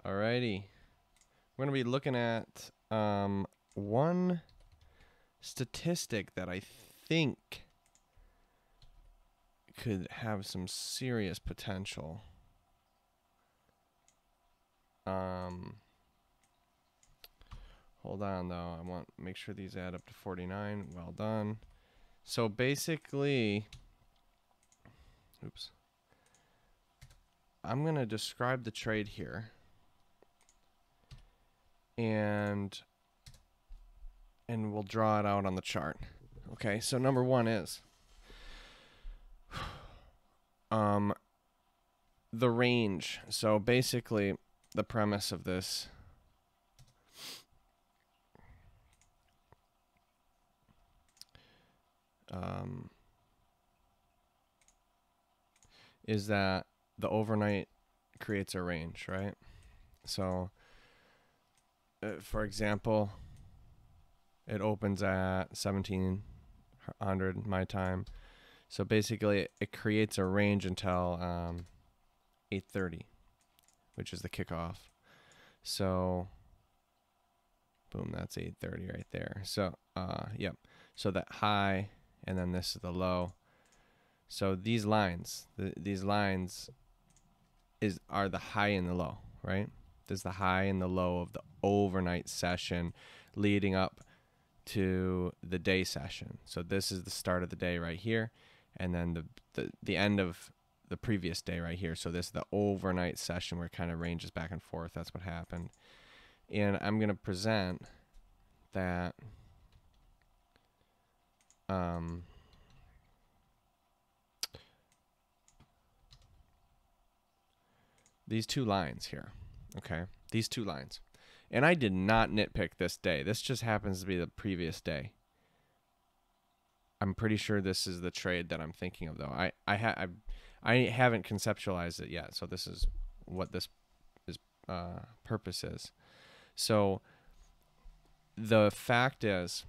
Alrighty. We're going to be looking at one statistic that I think could have some serious potential. Hold on, though. I want to make sure these add up to 49. Well done. So basically, oops. I'm going to describe the trade here. And we'll draw it out on the chart. Okay, so number one is the range. So basically, the premise of this is that the overnight creates a range, right? So, for example, it opens at 1700 my time. So basically, it creates a range until 8:30, which is the kickoff. So, boom, that's 8:30 right there. So, yep. So that high, and then this is the low. So these lines, these lines are the high and the low, right? There's the high and the low of the overnight session leading up to the day session. So this is the start of the day right here, and then the end of the previous day right here. So this is the overnight session where it kind of ranges back and forth. That's what happened. And I'm going to present that these two lines here, okay? These two lines. And I did not nitpick this day. This just happens to be the previous day. I'm pretty sure this is the trade that I'm thinking of, though. I haven't conceptualized it yet, so this is what this is purpose is. So the fact is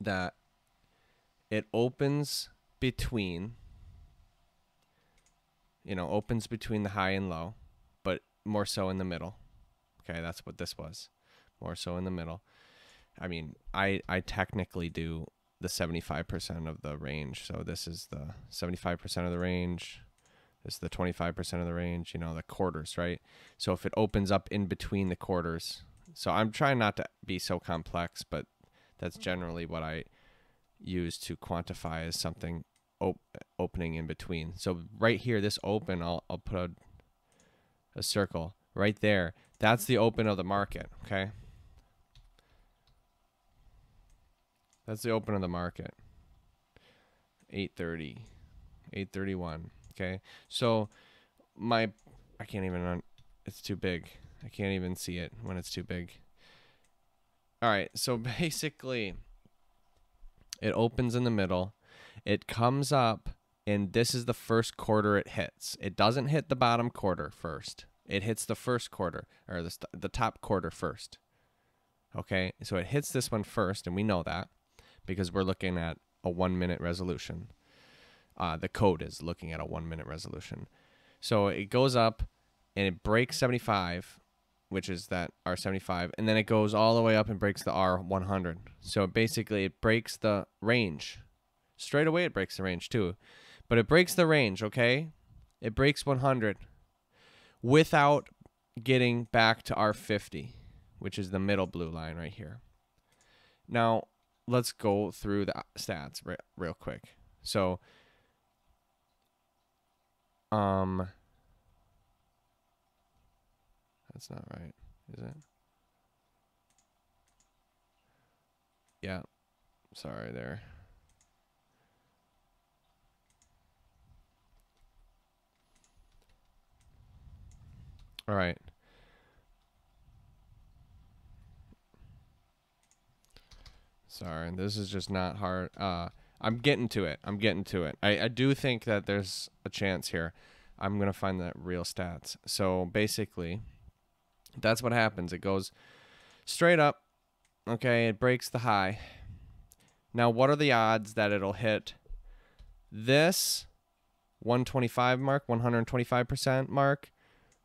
that it opens between, opens between the high and low, but more so in the middle. Okay, that's what this was. More so in the middle. I mean, I technically do the 75% of the range. So this is the 75% of the range. This is the 25% of the range, the quarters, right? So if it opens up in between the quarters. So I'm trying not to be so complex, but that's generally what I use to quantify as something opening in between. So right here, this open, I'll put a circle right there. That's the open of the market, okay? That's the open of the market. 8:30, 8:31, okay? So I can't even, it's too big. I can't even see it when it's too big. All right, so basically, it opens in the middle. It comes up, and this is the first quarter it hits. It doesn't hit the bottom quarter first. It hits the first quarter, or the top quarter first. Okay, so it hits this one first, and we know that because we're looking at a 1 minute resolution. The code is looking at a 1 minute resolution. So it goes up, and it breaks 75, which is that R75, and then it goes all the way up and breaks the R100. So basically, it breaks the range. Straight away, it breaks the range too. But it breaks the range, okay? It breaks 100 without getting back to R50, which is the middle blue line right here. Now, let's go through the stats real quick. So, that's not right, is it? Yeah, sorry there. All right. Sorry, this is just not hard. I'm getting to it. I do think that there's a chance here. I'm going to find the real stats. So basically, that's what happens. It goes straight up. Okay, it breaks the high. Now, what are the odds that it'll hit this 125 mark, 125% mark,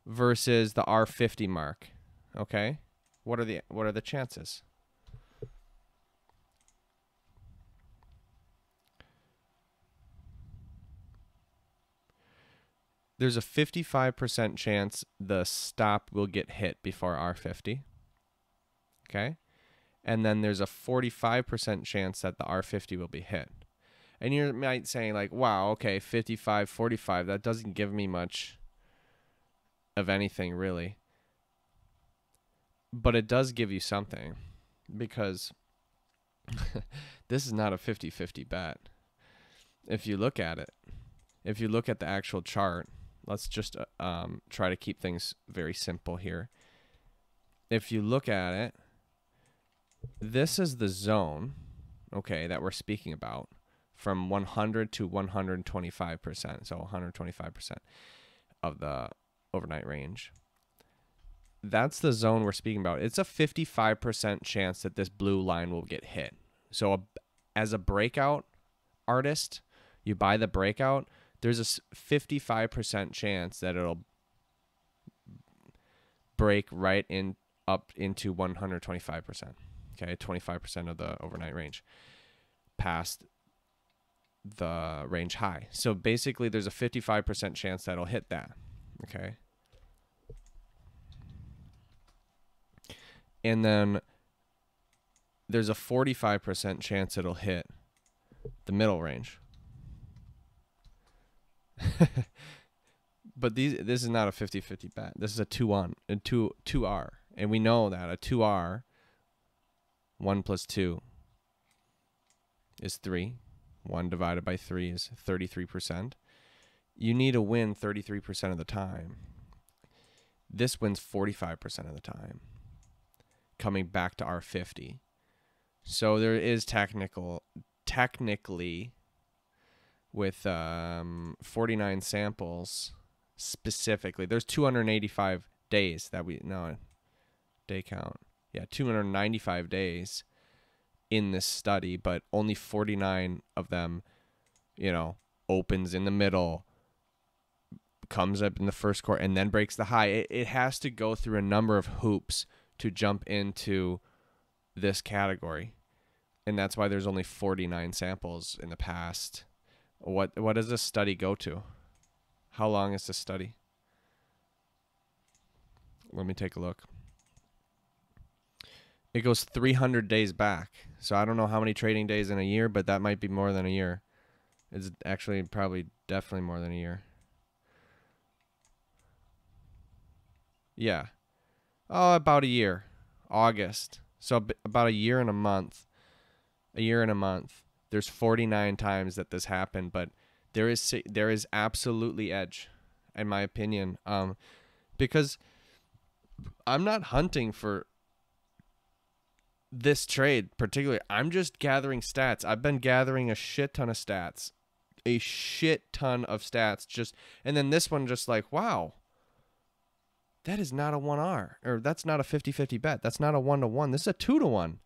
versus the R50 mark. Okay? What are the chances? There's a 55% chance the stop will get hit before R50. Okay? And then there's a 45% chance that the R50 will be hit. And you might say like, wow, okay, 55, 45, that doesn't give me much of anything really. But it does give you something, because this is not a 50-50 bet. If you look at it, if you look at the actual chart, let's just try to keep things very simple here. If you look at it, this is the zone, okay, that we're speaking about, from 100 to 125%. So 125% of the overnight range. That's the zone we're speaking about. It's a 55% chance that this blue line will get hit. So as a breakout artist, you buy the breakout, there's a 55% chance that it'll break right in up into 125%. Okay, 25% of the overnight range past the range high. So basically there's a 55% chance that it'll hit that. Okay. And then there's a 45% chance it'll hit the middle range. But this is not a 50-50 bet. This is a 2-1, a 2R. And we know that a 2R, 1 plus 2 is 3. 1 divided by 3 is 33%. You need to win 33% of the time. This wins 45% of the time, coming back to R50. So there is technically with 49 samples specifically, there's 285 days that day count. Yeah, 295 days in this study, but only 49 of them, opens in the middle, comes up in the first quarter, and then breaks the high. It has to go through a number of hoops to jump into this category. And that's why there's only 49 samples in the past. What does this study go to? How long is this study? Let me take a look. It goes 300 days back. So I don't know how many trading days in a year, but that might be more than a year. It's actually probably definitely more than a year. Yeah. Oh, about a year. August. So about a year and a month. A year and a month. There's 49 times that this happened, but there is absolutely edge, in my opinion, because I'm not hunting for this trade particularly. I'm just gathering stats. I've been gathering a shit ton of stats, and then this one just like, wow, that is not a 1R, or that's not a 50-50 bet. That's not a 1-to-1. This is a 2-to-1.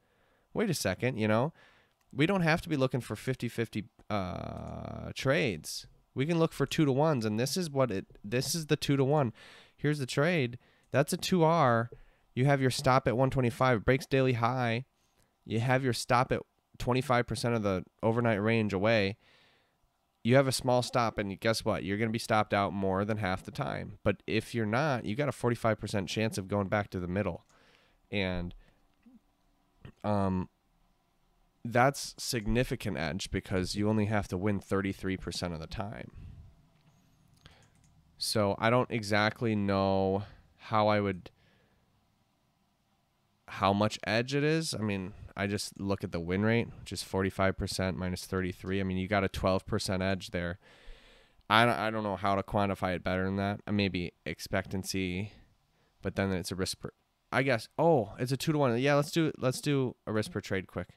Wait a second, we don't have to be looking for 50-50 trades. We can look for 2-to-1s, and this is the 2-to-1. Here's the trade. That's a 2R. You have your stop at 125, breaks daily high. You have your stop at 25% of the overnight range away. You have a small stop, and guess what? You're going to be stopped out more than half the time. But if you're not, you got a 45% chance of going back to the middle. And that's significant edge, because you only have to win 33% of the time. So I don't exactly know how much edge it is. I mean, I just look at the win rate, which is 45% minus 33. I mean, you got a 12% edge there. I don't know how to quantify it better than that. Maybe expectancy, but then it's a risk per, I guess. Oh, it's a 2-to-1. Yeah, let's do a risk per trade quick.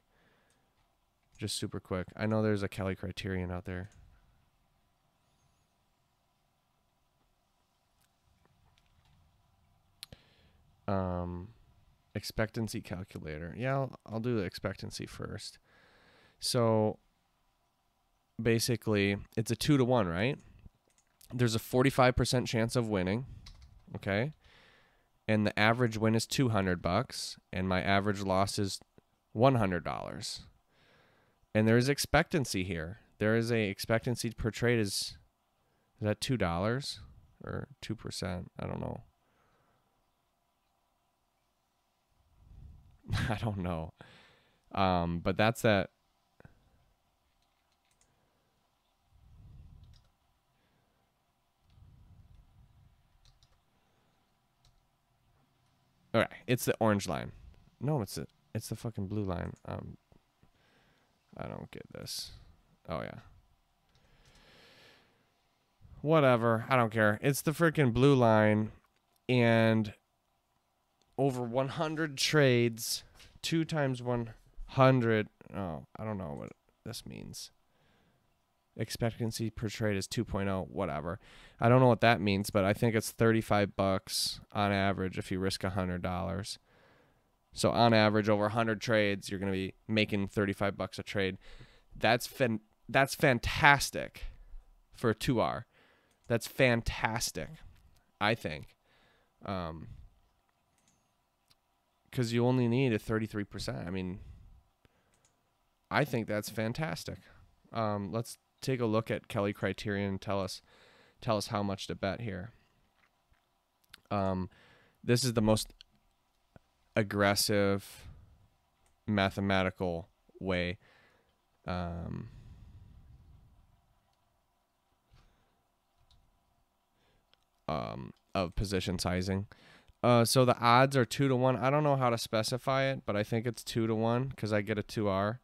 Just super quick. I know there's a Kelly criterion out there. Expectancy calculator. Yeah, I'll do the expectancy first. So basically, it's a 2-to-1, right? There's a 45% chance of winning. okay? And the average win is $200, and my average loss is $100. And there is expectancy here. There is a expectancy per trade is that $2 or 2%? I don't know. I don't know. But that's that. All right, it's the orange line. No, it's the fucking blue line. I don't get this. Oh yeah. Whatever. I don't care. It's the freaking blue line, and over 100 trades, 2 times 100. Oh, I don't know what this means. Expectancy per trade is 2.0. Whatever. I don't know what that means, but I think it's $35 on average if you risk $100. So on average, over 100 trades, you're going to be making $35 a trade. That's fantastic for a 2R. That's fantastic, I think. Because you only need a 33%. I mean, I think that's fantastic. Let's take a look at Kelly Criterion and tell us how much to bet here. This is the most aggressive mathematical way of position sizing. So the odds are 2-1. I don't know how to specify it, but I think it's 2-1 because I get a 2R.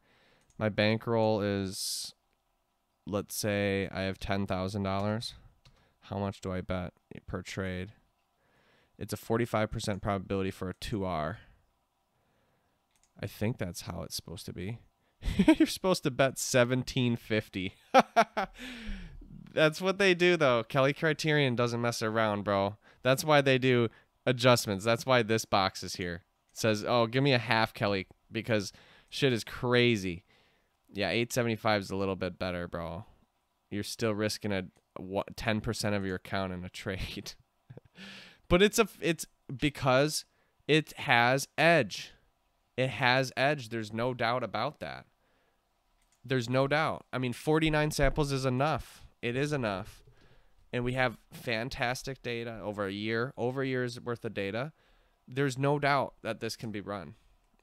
My bankroll is, let's say I have $10,000. How much do I bet per trade? It's a 45% probability for a 2R. I think that's how it's supposed to be. You're supposed to bet $17.50. That's what they do, though. Kelly Criterion doesn't mess around, bro. That's why they do adjustments. That's why this box is here. It says, oh, give me a half, Kelly, because shit is crazy. Yeah, 875 is a little bit better, bro. You're still risking 10% of your account in a trade. But it's because it has edge. It has edge. There's no doubt about that. There's no doubt. I mean, 49 samples is enough. It is enough. And we have fantastic data over a year's worth of data. There's no doubt that this can be run.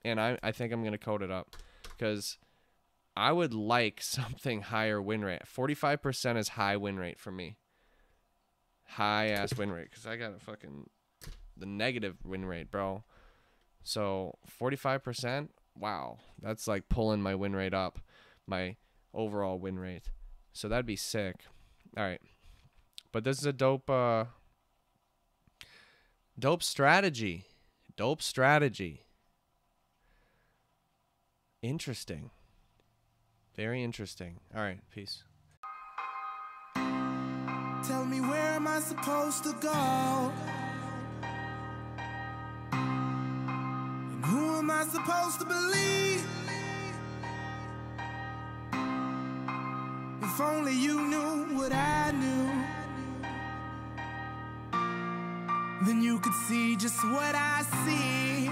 And I think I'm going to code it up because I would like something higher win rate. 45% is high win rate for me. High ass win rate because I got the negative win rate, bro. So 45%, wow, that's like pulling my win rate up, my overall win rate. So that'd be sick. All right, but this is a dope strategy. Dope strategy. Interesting. Very interesting. All right, peace. Tell me, where am I supposed to go? And who am I supposed to believe? If only you knew what I knew, then you could see just what I see.